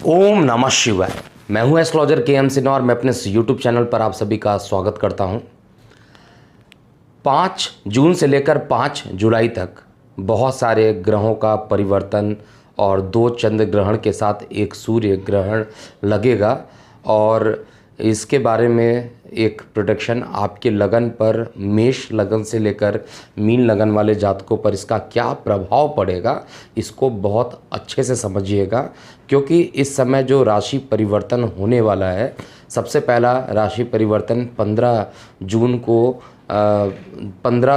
ओम नमः शिवाय। मैं हूं एस्ट्रोलॉजर के सिन्हा और मैं अपने यूट्यूब चैनल पर आप सभी का स्वागत करता हूं। 5 जून से लेकर 5 जुलाई तक बहुत सारे ग्रहों का परिवर्तन और 2 चंद्र ग्रहण के साथ एक सूर्य ग्रहण लगेगा और इसके बारे में एक प्रोडिक्शन आपके लगन पर, मेष लगन से लेकर मीन लगन वाले जातकों पर इसका क्या प्रभाव पड़ेगा, इसको बहुत अच्छे से समझिएगा। क्योंकि इस समय जो राशि परिवर्तन होने वाला है, सबसे पहला राशि परिवर्तन 15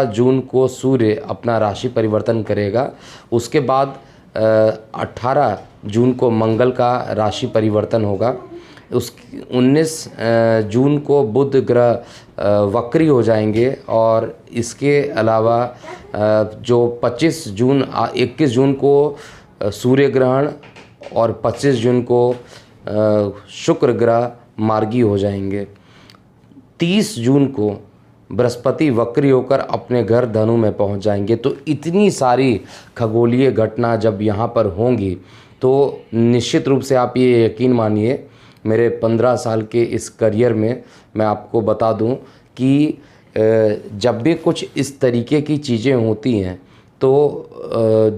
जून को सूर्य अपना राशि परिवर्तन करेगा। उसके बाद 18 जून को मंगल का राशि परिवर्तन होगा। 19 जून को बुध ग्रह वक्री हो जाएंगे और इसके अलावा जो 21 जून को सूर्य ग्रहण और 25 जून को शुक्र ग्रह मार्गी हो जाएंगे। 30 जून को बृहस्पति वक्री होकर अपने घर धनु में पहुंच जाएंगे। तो इतनी सारी खगोलीय घटना जब यहाँ पर होंगी तो निश्चित रूप से आप ये यकीन मानिए, मेरे 15 साल के इस करियर में मैं आपको बता दूं कि जब भी कुछ इस तरीके की चीज़ें होती हैं तो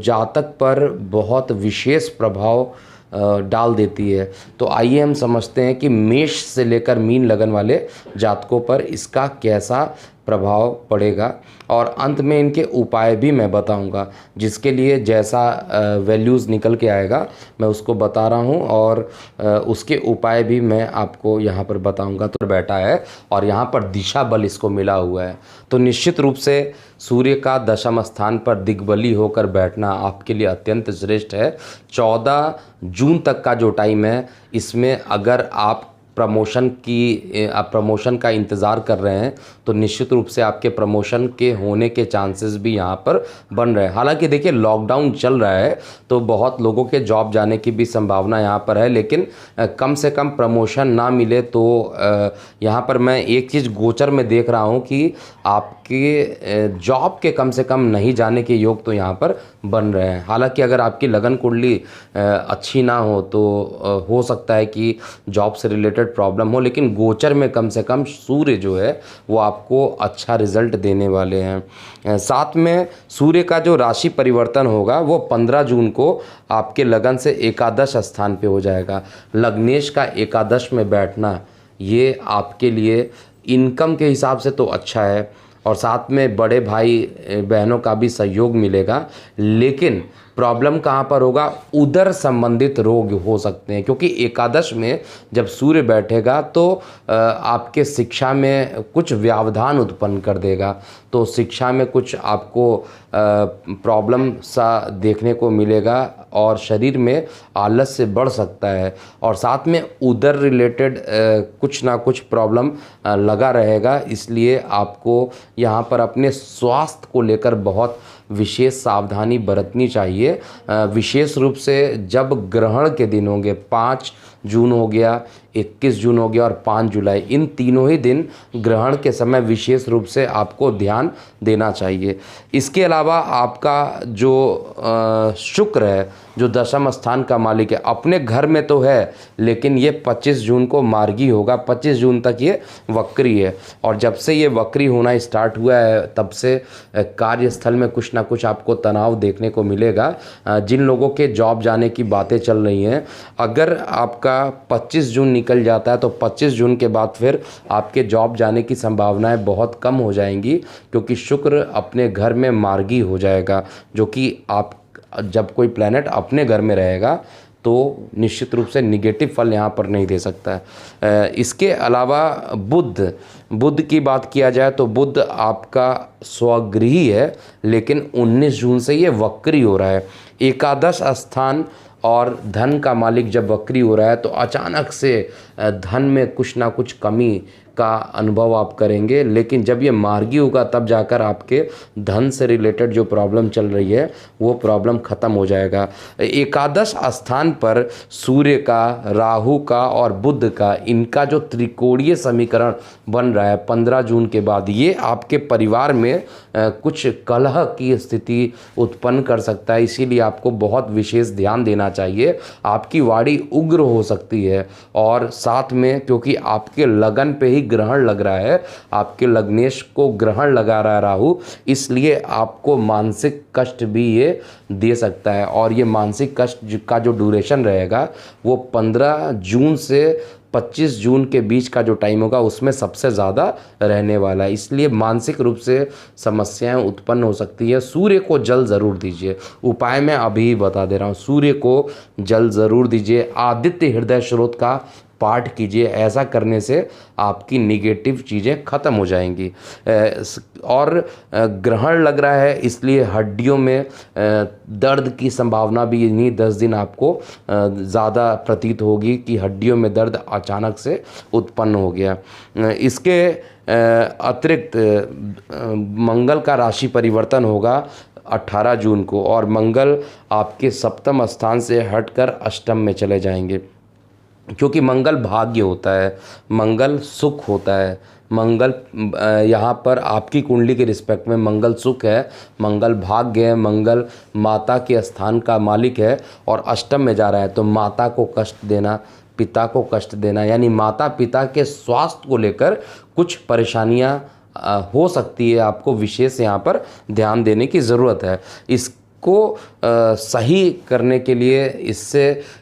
जातक पर बहुत विशेष प्रभाव डाल देती है। तो आइए हम समझते हैं कि मेष से लेकर मीन लगन वाले जातकों पर इसका कैसा प्रभाव पड़ेगा और अंत में इनके उपाय भी मैं बताऊंगा, जिसके लिए जैसा वैल्यूज़ निकल के आएगा मैं उसको बता रहा हूं और उसके उपाय भी मैं आपको यहां पर बताऊंगा। तो बैठा है और यहां पर दिशा बल इसको मिला हुआ है, तो निश्चित रूप से सूर्य का दशम स्थान पर दिग्बली होकर बैठना आपके लिए अत्यंत श्रेष्ठ है। 14 जून तक का जो टाइम है, इसमें अगर आप प्रमोशन का इंतज़ार कर रहे हैं तो निश्चित रूप से आपके प्रमोशन के होने के चांसेस भी यहाँ पर बन रहे हैं। हालांकि देखिए लॉकडाउन चल रहा है तो बहुत लोगों के जॉब जाने की भी संभावना यहाँ पर है, लेकिन कम से कम प्रमोशन ना मिले तो यहाँ पर मैं एक चीज़ गोचर में देख रहा हूँ कि आपके जॉब के कम से कम नहीं जाने के योग तो यहाँ पर बन रहे हैं। हालांकि अगर आपकी लगन कुंडली अच्छी ना हो तो हो सकता है कि जॉब से रिलेटेड प्रॉब्लम हो, लेकिन गोचर में कम से कम सूर्य जो है वो आपको अच्छा रिजल्ट देने वाले हैं। साथ में सूर्य का जो राशि परिवर्तन होगा वो 15 जून को आपके लगन से एकादश स्थान पे हो जाएगा। लग्नेश का एकादश में बैठना ये आपके लिए इनकम के हिसाब से तो अच्छा है और साथ में बड़े भाई बहनों का भी सहयोग मिलेगा, लेकिन प्रॉब्लम कहाँ पर होगा, उदर संबंधित रोग हो सकते हैं। क्योंकि एकादश में जब सूर्य बैठेगा तो आपके शिक्षा में कुछ व्यवधान उत्पन्न कर देगा, तो शिक्षा में कुछ आपको प्रॉब्लम सा देखने को मिलेगा और शरीर में आलस्य बढ़ सकता है और साथ में उदर रिलेटेड कुछ ना कुछ प्रॉब्लम लगा रहेगा। इसलिए आपको यहाँ पर अपने स्वास्थ्य को लेकर बहुत विशेष सावधानी बरतनी चाहिए। विशेष रूप से जब ग्रहण के दिन होंगे, 5 जून हो गया, 21 जून हो गया और 5 जुलाई, इन तीनों ही दिन ग्रहण के समय विशेष रूप से आपको ध्यान देना चाहिए। इसके अलावा आपका जो शुक्र है, जो दशम स्थान का मालिक है, अपने घर में तो है लेकिन ये 25 जून को मार्गी होगा। 25 जून तक ये वक्री है और जब से ये वक्री होना स्टार्ट हुआ है तब से कार्यस्थल में कुछ ना कुछ आपको तनाव देखने को मिलेगा। जिन लोगों के जॉब जाने की बातें चल रही हैं, अगर आपका 25 जून निकल जाता है तो 25 जून के बाद फिर आपके जॉब जाने की संभावनाएं बहुत कम हो जाएंगी, क्योंकि शुक्र अपने घर में मार्गी हो जाएगा, जो कि आप जब कोई प्लैनेट अपने घर में रहेगा तो निश्चित रूप से निगेटिव फल यहाँ पर नहीं दे सकता है। इसके अलावा बुध की बात किया जाए तो बुध आपका स्वगृही है, लेकिन 19 जून से ये वक्री हो रहा है। एकादश स्थान और धन का मालिक जब वक्री हो रहा है तो अचानक से धन में कुछ ना कुछ कमी का अनुभव आप करेंगे, लेकिन जब ये मार्गी होगा तब जाकर आपके धन से रिलेटेड जो प्रॉब्लम चल रही है वो प्रॉब्लम ख़त्म हो जाएगा। एकादश स्थान पर सूर्य का, राहु का और बुध का, इनका जो त्रिकोणीय समीकरण बन रहा है 15 जून के बाद, ये आपके परिवार में कुछ कलह की स्थिति उत्पन्न कर सकता है। इसीलिए आपको बहुत विशेष ध्यान देना चाहिए। आपकी वाणी उग्र हो सकती है, और साथ में क्योंकि आपके लगन पे ही ग्रहण लग रहा है, आपके लग्नेश को ग्रहण लगा रहा है राहु, इसलिए आपको मानसिक कष्ट भी ये दे सकता है। और ये मानसिक कष्ट का जो ड्यूरेशन रहेगा वो 15 जून से 25 जून के बीच का जो टाइम होगा उसमें सबसे ज़्यादा रहने वाला है। इसलिए मानसिक रूप से समस्याएं उत्पन्न हो सकती है। सूर्य को जल ज़रूर दीजिए, उपाय मैं अभी बता दे रहा हूँ। सूर्य को जल ज़रूर दीजिए, आदित्य हृदय स्रोत का पाठ कीजिए। ऐसा करने से आपकी निगेटिव चीज़ें ख़त्म हो जाएंगी। और ग्रहण लग रहा है, इसलिए हड्डियों में दर्द की संभावना भी इन्हीं 10 दिन आपको ज़्यादा प्रतीत होगी कि हड्डियों में दर्द अचानक से उत्पन्न हो गया। इसके अतिरिक्त मंगल का राशि परिवर्तन होगा 18 जून को, और मंगल आपके सप्तम स्थान से हटकर अष्टम में चले जाएंगे। क्योंकि मंगल भाग्य होता है, मंगल सुख होता है, मंगल यहाँ पर आपकी कुंडली के रिस्पेक्ट में मंगल सुख है, मंगल भाग्य है, मंगल माता के स्थान का मालिक है, और अष्टम में जा रहा है। तो माता को कष्ट देना, पिता को कष्ट देना, यानी माता पिता के स्वास्थ्य को लेकर कुछ परेशानियाँ हो सकती है। आपको विशेष यहाँ पर ध्यान देने की ज़रूरत है। को सही करने के लिए,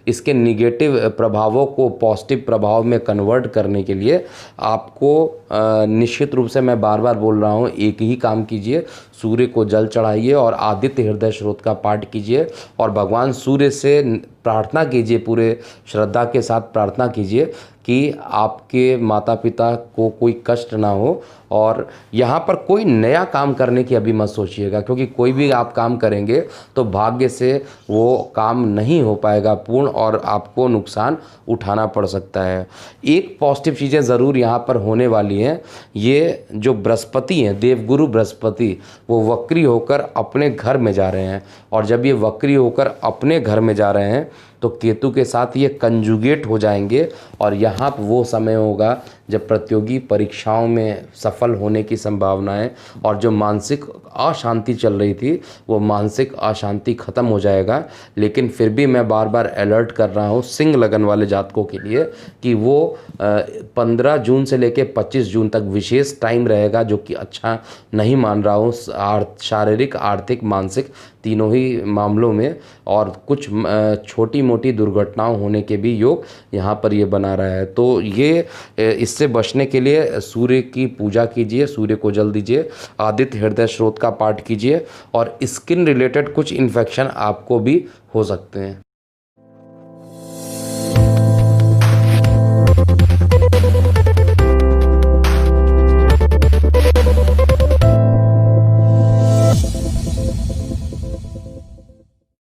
इसके निगेटिव प्रभावों को पॉजिटिव प्रभाव में कन्वर्ट करने के लिए आपको निश्चित रूप से, मैं बार बार बोल रहा हूँ, एक ही काम कीजिए। सूर्य को जल चढ़ाइए और आदित्य हृदय स्रोत का पाठ कीजिए, और भगवान सूर्य से प्रार्थना कीजिए, पूरे श्रद्धा के साथ प्रार्थना कीजिए कि आपके माता पिता को कोई कष्ट ना हो। और यहाँ पर कोई नया काम करने की अभी मत सोचिएगा, क्योंकि कोई भी आप काम करेंगे तो भाग्य से वो काम नहीं हो पाएगा पूर्ण, और आपको नुकसान उठाना पड़ सकता है। एक पॉजिटिव चीज़ें ज़रूर यहाँ पर होने वाली हैं। ये जो बृहस्पति हैं, देवगुरु बृहस्पति, वो वक्री होकर अपने घर में जा रहे हैं, और जब ये वक्री होकर अपने घर में जा रहे हैं तो केतु के साथ ये कंजुगेट हो जाएंगे, और यहाँ वो समय होगा जब प्रतियोगी परीक्षाओं में सफल होने की संभावना है, और जो मानसिक अशांति चल रही थी वो मानसिक अशांति ख़त्म हो जाएगा। लेकिन फिर भी मैं बार बार अलर्ट कर रहा हूँ सिंह लगन वाले जातकों के लिए कि वो 15 जून से लेकर 25 जून तक विशेष टाइम रहेगा, जो कि अच्छा नहीं मान रहा हूँ शारीरिक, आर्थिक, मानसिक तीनों ही मामलों में, और कुछ छोटी मोटी दुर्घटनाओं होने के भी योग यहाँ पर ये बना रहा है। तो ये इससे बचने के लिए सूर्य की पूजा कीजिए, सूर्य को जल दीजिए, आदित्य हृदय स्रोत का पाठ कीजिए, और स्किन रिलेटेड कुछ इन्फेक्शन आपको भी हो सकते हैं।